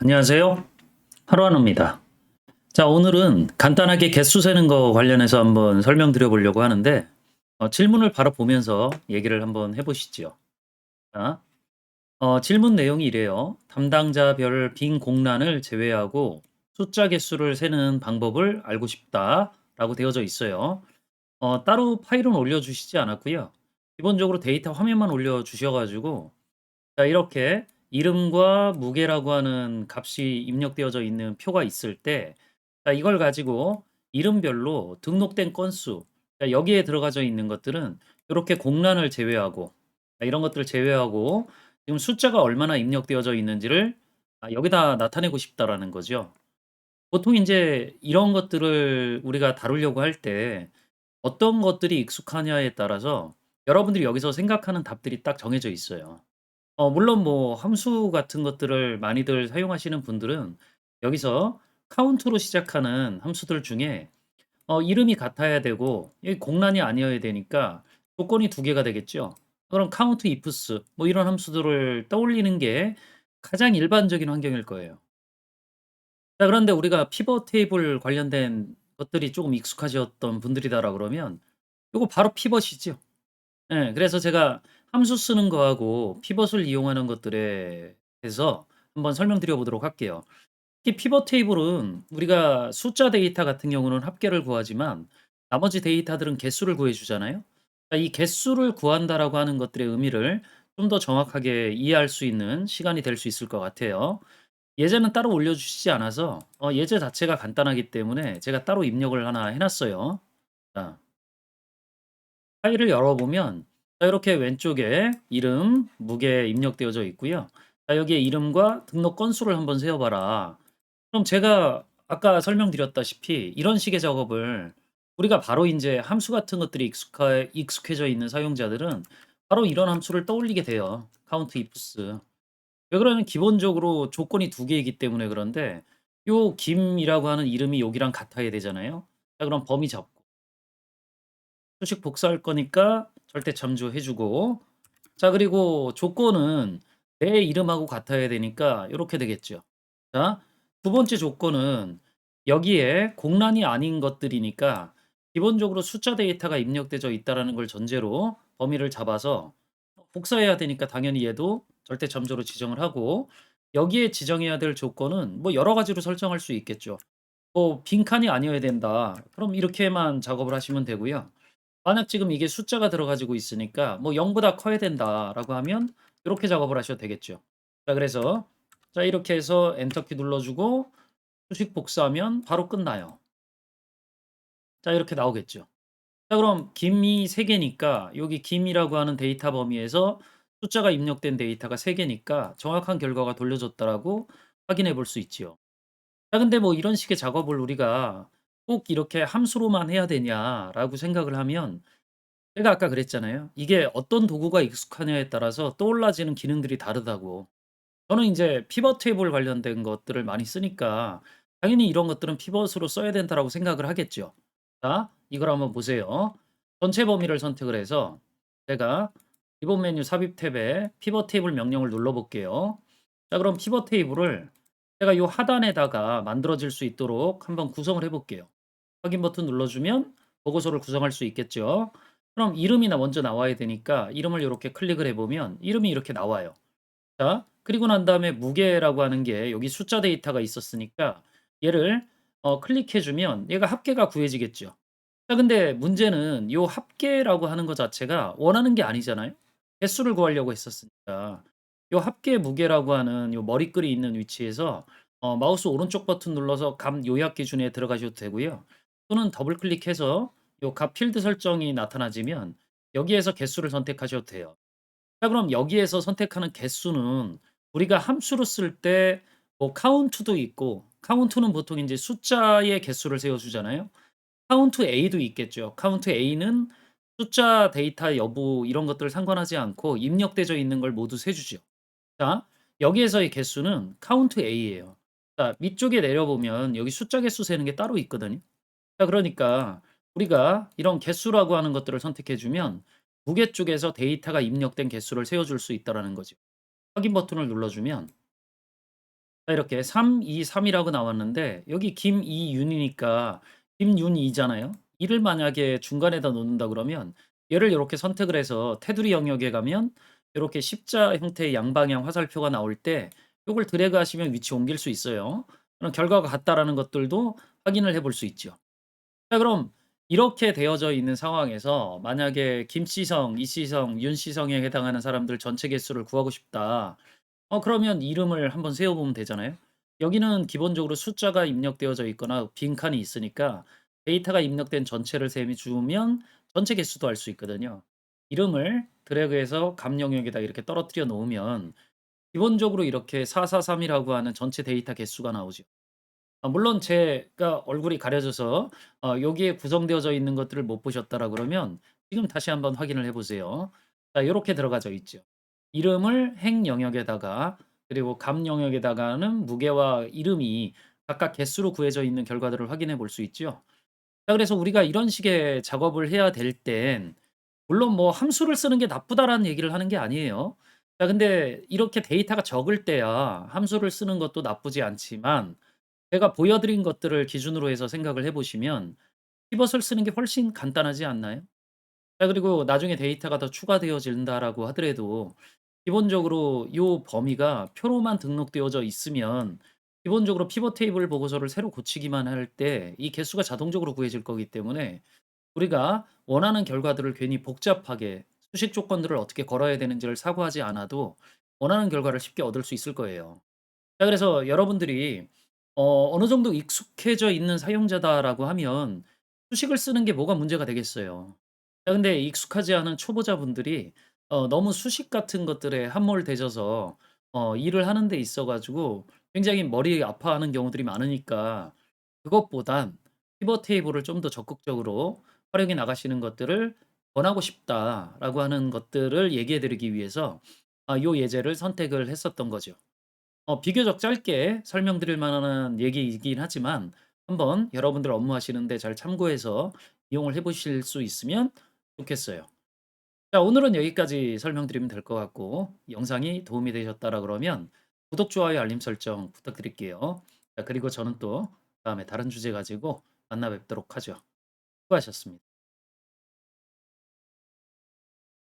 안녕하세요. 하루하루입니다. 자, 오늘은 간단하게 개수 세는 거 관련해서 한번 설명드려 보려고 하는데, 질문을 바로 보면서 얘기를 한번 해보시죠. 자, 질문 내용이 이래요. 담당자별 빈 공란을 제외하고 숫자 개수를 세는 방법을 알고 싶다라고 되어져 있어요. 따로 파일은 올려주시지 않았고요. 기본적으로 데이터 화면만 올려주셔가지고, 자, 이렇게 이름과 무게라고 하는 값이 입력되어져 있는 표가 있을 때, 자, 이걸 가지고 이름별로 등록된 건수, 자, 여기에 들어가져 있는 것들은 이렇게 공란을 제외하고, 자, 이런 것들을 제외하고 지금 숫자가 얼마나 입력되어져 있는지를 여기다 나타내고 싶다라는 거죠. 보통 이제 이런 것들을 우리가 다루려고 할 때 어떤 것들이 익숙하냐에 따라서 여러분들이 여기서 생각하는 답들이 딱 정해져 있어요. 물론 뭐 함수 같은 것들을 많이들 사용하시는 분들은 여기서 카운트로 시작하는 함수들 중에 이름이 같아야 되고 이 공란이 아니어야 되니까 조건이 두 개가 되겠죠. 그럼 카운트 ifs 뭐 이런 함수들을 떠올리는 게 가장 일반적인 환경일 거예요. 자, 그런데 우리가 피벗 테이블 관련된 것들이 조금 익숙하셨던 분들이다라 그러면 요거 바로 피벗이죠. 예. 그래서 제가 함수 쓰는 거하고 피벗을 이용하는 것들에 대해서 한번 설명드려 보도록 할게요. 특히 피벗 테이블은 우리가 숫자 데이터 같은 경우는 합계를 구하지만 나머지 데이터들은 개수를 구해 주잖아요. 이 개수를 구한다라고 하는 것들의 의미를 좀 더 정확하게 이해할 수 있는 시간이 될 수 있을 것 같아요. 예제는 따로 올려주시지 않아서 예제 자체가 간단하기 때문에 제가 따로 입력을 하나 해 놨어요. 자, 파일을 열어보면 자, 이렇게 왼쪽에 이름, 무게 입력되어져 있고요. 자, 여기에 이름과 등록 건수를 한번 세어봐라. 그럼 제가 아까 설명드렸다시피 이런 식의 작업을 우리가 바로 이제 함수 같은 것들이 익숙해져 있는 사용자들은 바로 이런 함수를 떠올리게 돼요. count ifs. 왜 그러냐면 기본적으로 조건이 두 개이기 때문에 그런데 요 김이라고 하는 이름이 여기랑 같아야 되잖아요. 자, 그럼 범위 잡고 수식 복사할 거니까 절대 참조해 주고, 자, 그리고 조건은 내 이름하고 같아야 되니까 이렇게 되겠죠. 자, 두 번째 조건은 여기에 공란이 아닌 것들이니까 기본적으로 숫자 데이터가 입력되어 있다라는 걸 전제로 범위를 잡아서 복사해야 되니까 당연히 얘도 절대 참조로 지정을 하고, 여기에 지정해야 될 조건은 뭐 여러 가지로 설정할 수 있겠죠. 뭐 빈칸이 아니어야 된다. 그럼 이렇게만 작업을 하시면 되고요. 만약 지금 이게 숫자가 들어 가지고 있으니까 뭐 0 보다 커야 된다라고 하면 이렇게 작업을 하셔도 되겠죠. 자, 그래서 자, 이렇게 해서 엔터키 눌러 주고 수식 복사하면 바로 끝나요. 자, 이렇게 나오겠죠. 자, 그럼 김이 3 개니까 여기 김이라고 하는 데이터 범위에서 숫자가 입력된 데이터가 3 개니까 정확한 결과가 돌려졌다라고 확인해 볼 수 있지요. 자, 근데 뭐 이런 식의 작업을 우리가 꼭 이렇게 함수로만 해야 되냐라고 생각을 하면 제가 아까 그랬잖아요. 이게 어떤 도구가 익숙하냐에 따라서 떠올라지는 기능들이 다르다고. 저는 인제 피벗 테이블 관련된 것들을 많이 쓰니까 당연히 이런 것들은 피벗으로 써야 된다라고 생각을 하겠죠. 자, 이걸 한번 보세요. 전체 범위를 선택을 해서 제가 기본 메뉴 삽입 탭에 피벗 테이블 명령을 눌러 볼게요. 자, 그럼 피벗 테이블을 제가 요 하단에다가 만들어질 수 있도록 한번 구성을 해 볼게요. 확인 버튼 눌러주면 보고서를 구성할 수 있겠죠. 그럼 이름이 먼저 나와야 되니까 이름을 이렇게 클릭을 해보면 이름이 이렇게 나와요. 자, 그리고 난 다음에 무게라고 하는 게 여기 숫자 데이터가 있었으니까 얘를 클릭해주면 얘가 합계가 구해지겠죠. 자, 근데 문제는 요 합계라고 하는 것 자체가 원하는 게 아니잖아요. 개수를 구하려고 했었으니까. 요 합계 무게라고 하는 요 머리글이 있는 위치에서 마우스 오른쪽 버튼 눌러서 값 요약 기준에 들어가셔도 되고요. 또는 더블 클릭해서 요 값 필드 설정이 나타나지면 여기에서 개수를 선택하셔도 돼요. 자, 그럼 여기에서 선택하는 개수는 우리가 함수로 쓸 때 뭐 카운트도 있고, 카운트는 보통 인제 숫자의 개수를 세워 주잖아요. 카운트 A도 있겠죠. 카운트 A는 숫자 데이터 여부 이런 것들 상관하지 않고 입력되어 있는 걸 모두 세 주죠. 자, 여기에서의 개수는 카운트 A예요. 자, 밑쪽에 내려보면 여기 숫자 개수 세는 게 따로 있거든요. 자, 그러니까 우리가 이런 개수라고 하는 것들을 선택해 주면 무게 쪽에서 데이터가 입력된 개수를 세워 줄 수 있다라는 거죠. 확인 버튼을 눌러 주면 자 이렇게 323이라고 나왔는데 여기 김이윤이니까 김윤이잖아요. 이를 만약에 중간에다 놓는다 그러면 얘를 요렇게 선택을 해서 테두리 영역에 가면 요렇게 십자 형태의 양방향 화살표가 나올 때 요걸 드래그하시면 위치 옮길 수 있어요. 그럼 결과가 같다라는 것들도 확인을 해볼 수 있죠. 자 그럼 이렇게 되어져 있는 상황에서 만약에 김씨성, 이씨성, 윤씨성에 해당하는 사람들 전체 개수를 구하고 싶다. 그러면 이름을 한번 세워 보면 되잖아요. 여기는 기본적으로 숫자가 입력되어져 있거나 빈칸이 있으니까 데이터가 입력된 전체를 셈이 주면 전체 개수도 알 수 있거든요. 이름을 드래그해서 감 영역에다 이렇게 떨어뜨려 놓으면 기본적으로 이렇게 443이라고 하는 전체 데이터 개수가 나오죠. 물론 제가 얼굴이 가려져서 여기에 구성되어져 있는 것들을 못 보셨다라 그러면 지금 다시 한번 확인을 해 보세요. 자 요렇게 들어가져 있죠. 이름을 행 영역에다가 그리고 감 영역에다가는 무게와 이름이 각각 개수로 구해져 있는 결과들을 확인해 볼 수 있죠. 자 그래서 우리가 이런 식의 작업을 해야 될 땐 물론 뭐 함수를 쓰는 게 나쁘다라는 얘기를 하는 게 아니에요. 자 근데 이렇게 데이터가 적을 때야 함수를 쓰는 것도 나쁘지 않지만 제가 보여 드린 것들을 기준으로 해서 생각을 해 보시면 피벗을 쓰는 게 훨씬 간단하지 않나요? 자 그리고 나중에 데이터가 더 추가되어진다라고 하더라도 기본적으로 요 범위가 표로만 등록되어져 있으면 기본적으로 피벗 테이블 보고서를 새로 고치기만 할 때 이 개수가 자동적으로 구해질 거기 때문에 우리가 원하는 결과들을 괜히 복잡하게 수식 조건들을 어떻게 걸어야 되는지를 사고하지 않아도 원하는 결과를 쉽게 얻을 수 있을 거예요. 자 그래서 여러분들이 어느 정도 익숙해져 있는 사용자다라고 하면 수식을 쓰는 게 뭐가 문제가 되겠어요. 자 근데 익숙하지 않은 초보자분들이 너무 수식 같은 것들에 함몰되셔서 일을 하는 데 있어 가지고 굉장히 머리 아파하는 경우들이 많으니까 그것보단 피벗 테이블을 좀 더 적극적으로 활용해 나가시는 것들을 권하고 싶다라고 하는 것들을 얘기해 드리기 위해서 요 예제를 선택을 했었던 거죠. 비교적 짧게 설명드릴 만한 얘기이긴 하지만 한번 여러분들 업무하시는데 잘 참고해서 이용을 해 보실 수 있으면 좋겠어요. 자 오늘은 여기까지 설명드리면 될 것 같고 영상이 도움이 되셨다라 그러면 구독, 좋아요, 알림 설정 부탁드릴게요. 자 그리고 저는 또 다음에 다른 주제 가지고 만나 뵙도록 하죠. 수고하셨습니다.